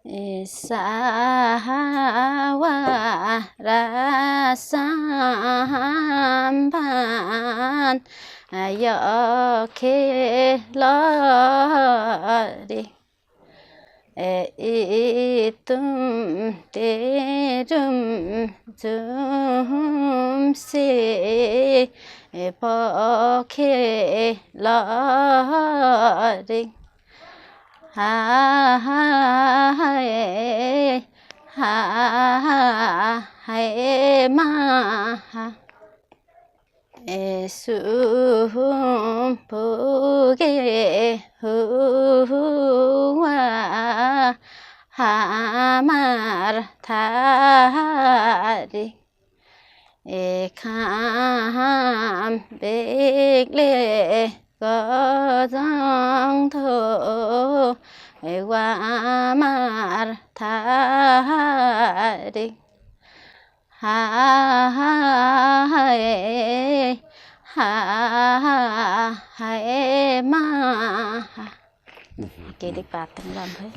사와라 삼반 여케러리 이뜸 때름 줌시 버케러리 하하에 하하에 마하 숨북에 후와 하마르 다리 감백레 거정토 와마르 다리 하하에 하하에 마하. Oke, dipateng lampu.